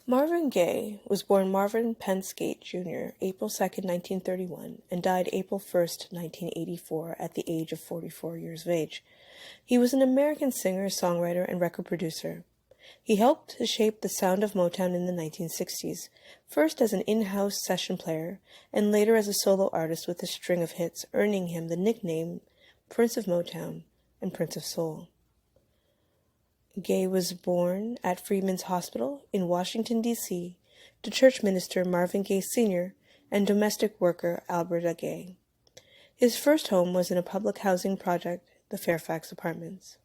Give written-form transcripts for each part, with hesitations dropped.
Marvin Gaye was born Marvin Pence Gate Jr. April 2, 1931, and died April 1, 1984, at the age of 44 years of age. He was an American singer, songwriter, and record producer. He helped to shape the sound of Motown in the 1960s, first as an in-house session player, and later as a solo artist with a string of hits, earning him the nickname Prince of Motown and Prince of Soul. Gaye was born at Freedmen's Hospital in Washington, D.C., to church minister Marvin Gaye Sr. and domestic worker Alberta Gaye. His first home was in a public housing project, the Fairfax Apartments.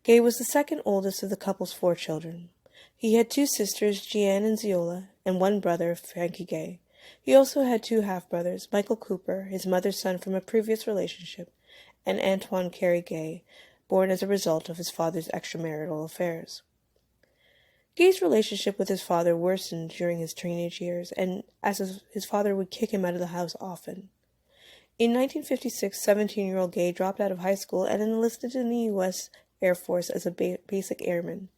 Gaye was the second oldest of the couple's 4 children. He had 2 sisters, Jeanne and Zeola, and 1 brother, Frankie Gaye. He also had 2 half-brothers, Michael Cooper, his mother's son from a previous relationship, and Antoine Carey Gaye, born as a result of his father's extramarital affairs. Gaye's relationship with his father worsened during his teenage years, and as his father would kick him out of the house often. In 1956, 17-year-old Gaye dropped out of high school and enlisted in the U.S. Air Force as a basic airman.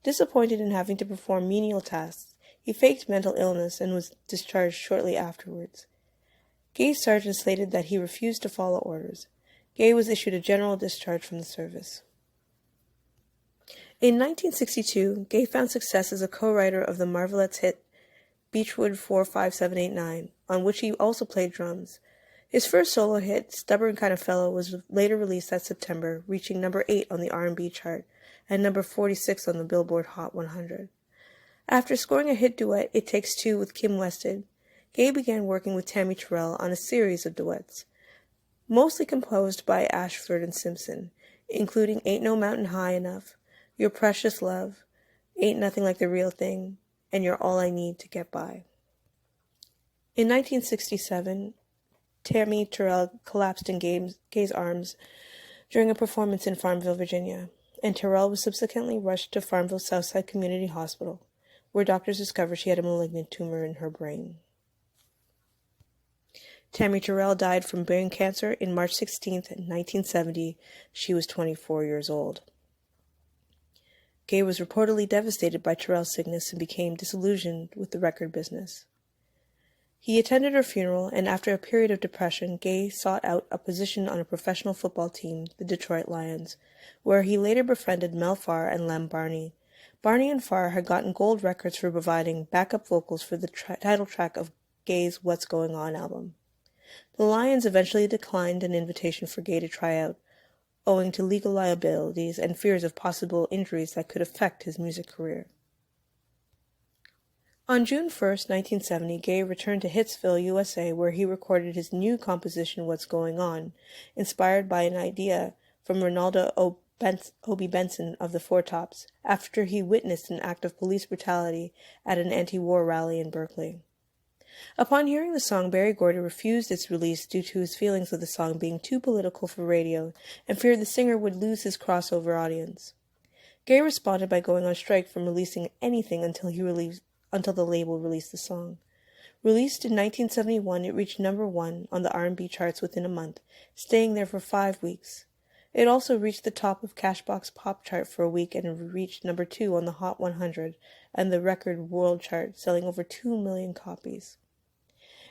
Disappointed in having to perform menial tasks, he faked mental illness and was discharged shortly afterwards. Gaye's sergeant stated that he refused to follow orders. Gaye was issued a general discharge from the service. In 1962, Gaye found success as a co-writer of the Marvelettes' hit Beechwood 45789, on which he also played drums. His first solo hit, Stubborn Kind of Fellow, was later released that September, reaching number 8 on the R&B chart and number 46 on the Billboard Hot 100. After scoring a hit duet, It Takes Two, with Kim Weston, Gaye began working with Tammy Terrell on a series of duets, mostly composed by Ashford and Simpson, including Ain't No Mountain High Enough, Your Precious Love, Ain't Nothing Like the Real Thing, and You're All I Need to Get By. In 1967, Tammy Terrell collapsed in Gaye's arms during a performance in Farmville, Virginia, and Terrell was subsequently rushed to Farmville Southside Community Hospital, where doctors discovered she had a malignant tumor in her brain. Tammy Terrell died from brain cancer in March 16, 1970. She was 24 years old. Gaye was reportedly devastated by Terrell's sickness and became disillusioned with the record business. He attended her funeral, and after a period of depression, Gaye sought out a position on a professional football team, the Detroit Lions, where he later befriended Mel Farr and Lem Barney. Barney and Farr had gotten gold records for providing backup vocals for the title track of Gaye's What's Going On album. The Lions eventually declined an invitation for Gaye to try out, owing to legal liabilities and fears of possible injuries that could affect his music career. On June 1, 1970, Gaye returned to Hitsville, USA, where he recorded his new composition What's Going On, inspired by an idea from Ronaldo Obie Benson of the Four Tops, after he witnessed an act of police brutality at an anti-war rally in Berkeley. Upon hearing the song, Berry Gordy refused its release due to his feelings of the song being too political for radio and feared the singer would lose his crossover audience. Gaye responded by going on strike from releasing anything until the label released the song. Released in 1971, it reached number 1 on the R&B charts within a month, staying there for 5 weeks. It also reached the top of Cashbox Pop chart for a week and reached number 2 on the Hot 100 and the Record World chart, selling over 2 million copies.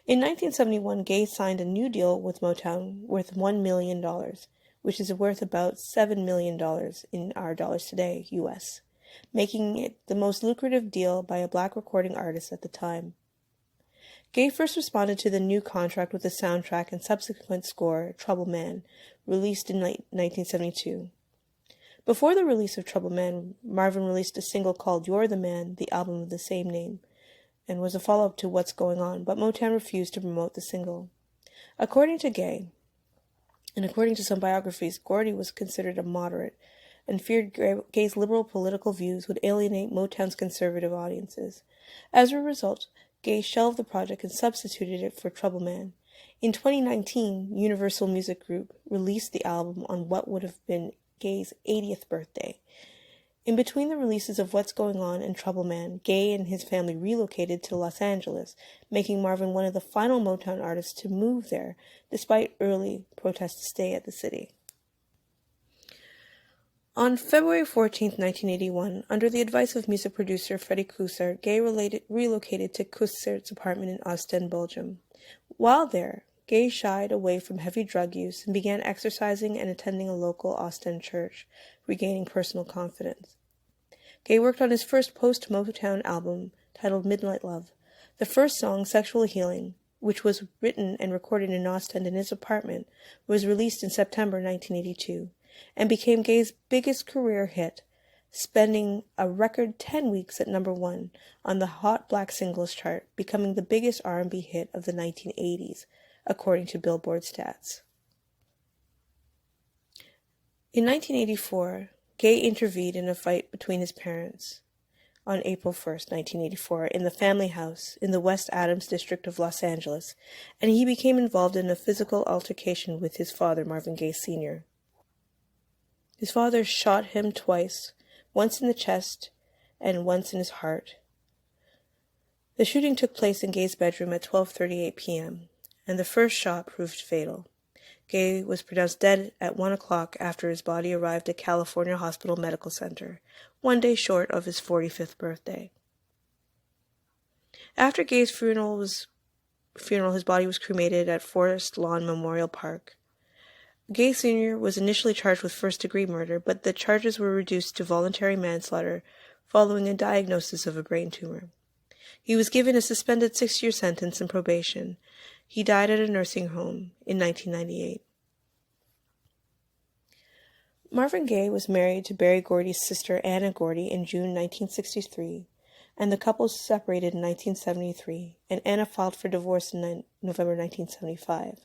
In 1971, Gaye signed a new deal with Motown worth $1 million, which is worth about $7 million in our dollars today, U.S., making it the most lucrative deal by a black recording artist at the time. Gaye first responded to the new contract with the soundtrack and subsequent score, Trouble Man, released in 1972. Before the release of Trouble Man, Marvin released a single called You're the Man, the album of the same name, and was a follow-up to What's Going On, but Motown refused to promote the single. According to Gaye, and according to some biographies, Gordy was considered a moderate and feared Gaye's liberal political views would alienate Motown's conservative audiences. As a result, Gaye shelved the project and substituted it for Trouble Man. In 2019, Universal Music Group released the album on what would have been Gaye's 80th birthday. In between the releases of What's Going On and Trouble Man, Gaye and his family relocated to Los Angeles, making Marvin one of the final Motown artists to move there, despite early protests to stay at the city. On February 14, 1981, under the advice of music producer Freddie Kusser, Gaye relocated to Kusser's apartment in Ostend, Belgium. While there, Gaye shied away from heavy drug use and began exercising and attending a local Ostend church, regaining personal confidence. Gaye worked on his first post-Motown album, titled Midnight Love. The first song, Sexual Healing, which was written and recorded in Ostend in his apartment, was released in September 1982. And became Gaye's biggest career hit, spending a record 10 weeks at number 1 on the Hot Black Singles chart, becoming the biggest R&B hit of the 1980s, according to Billboard stats. In 1984, Gaye intervened in a fight between his parents on April 1st, 1984, in the family house in the West Adams district of Los Angeles, and he became involved in a physical altercation with his father, Marvin Gaye Sr. His father shot him twice, once in the chest and once in his heart. The shooting took place in Gaye's bedroom at 12:38 p.m., and the first shot proved fatal. Gaye was pronounced dead at 1 o'clock after his body arrived at California Hospital Medical Center, 1 day short of his 45th birthday. After Gaye's funeral, his body was cremated at Forest Lawn Memorial Park. Gaye Sr. was initially charged with first-degree murder, but the charges were reduced to voluntary manslaughter following a diagnosis of a brain tumor. He was given a suspended 6-year sentence and probation. He died at a nursing home in 1998. Marvin Gaye was married to Berry Gordy's sister Anna Gordy in June 1963, and the couple separated in 1973, and Anna filed for divorce in November 1975.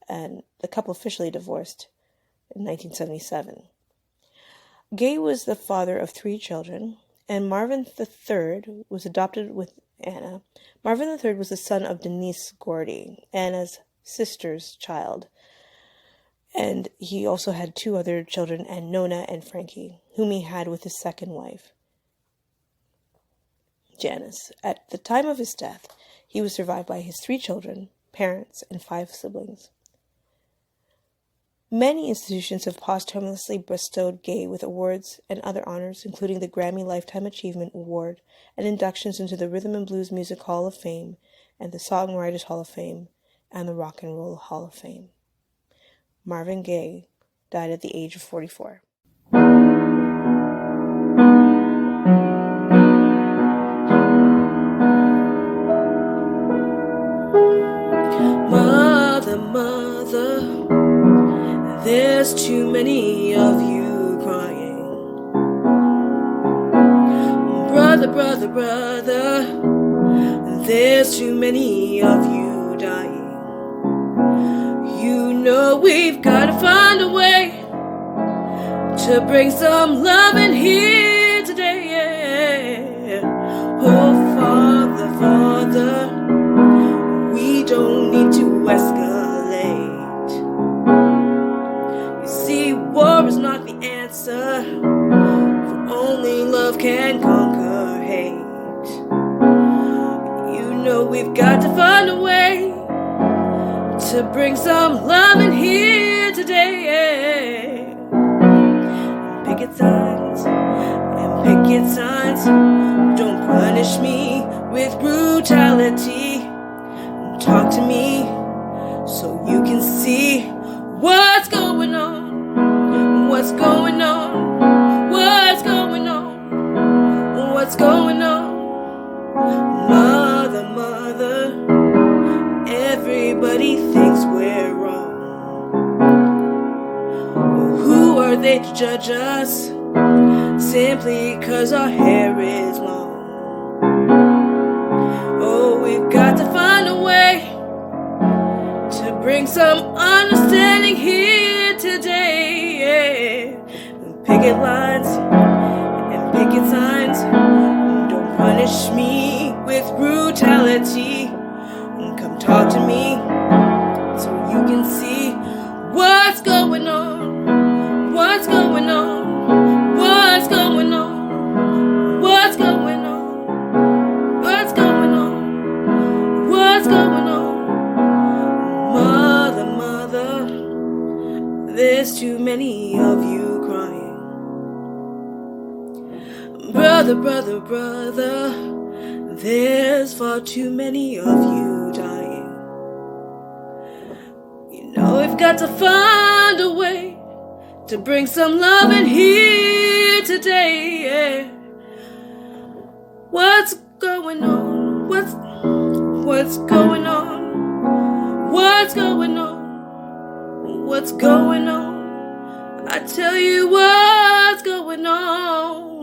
And the couple officially divorced in 1977. Gaye was the father of 3 children, and Marvin III was adopted with Anna. Marvin III was the son of Denise Gordy, Anna's sister's child, and he also had 2 other children, and Nona and Frankie, whom he had with his second wife, Janice. At the time of his death, he was survived by his 3 children, parents, and 5 siblings. Many institutions have posthumously bestowed Gaye with awards and other honors, including the Grammy Lifetime Achievement Award and inductions into the Rhythm and Blues Music Hall of Fame and the Songwriters Hall of Fame and the Rock and Roll Hall of Fame. Marvin Gaye died at the age of 44. Mother, there's too many of you crying. Brother, there's too many of you dying. You know we've got to find a way to bring some love in here today. Oh, Father, we don't need to escalate. You see, war is not the answer, for only love can conquer hate. You know we've got to find a way to bring some love in here today. Picket signs and picket signs, don't punish me with brutality. Talk to me so you can see what's going on, what's going on, what's going on, what's going on. Mother, everybody thinks we're wrong. Who are they to judge us simply 'cause our hair is long? Oh, we've got to find a way to bring some understanding here today. Picket lines and picket signs, don't punish me with brutality. Come talk to me so you can see what's going on, what's going on, what's going on, what's going on, what's going on, what's going on. Mother, there's too many of you crying. Brother, there's far too many of you dying. You know we've got to find a way to bring some love in here today, yeah. What's going on? What's going on? What's going on? What's going on? I tell you what's going on.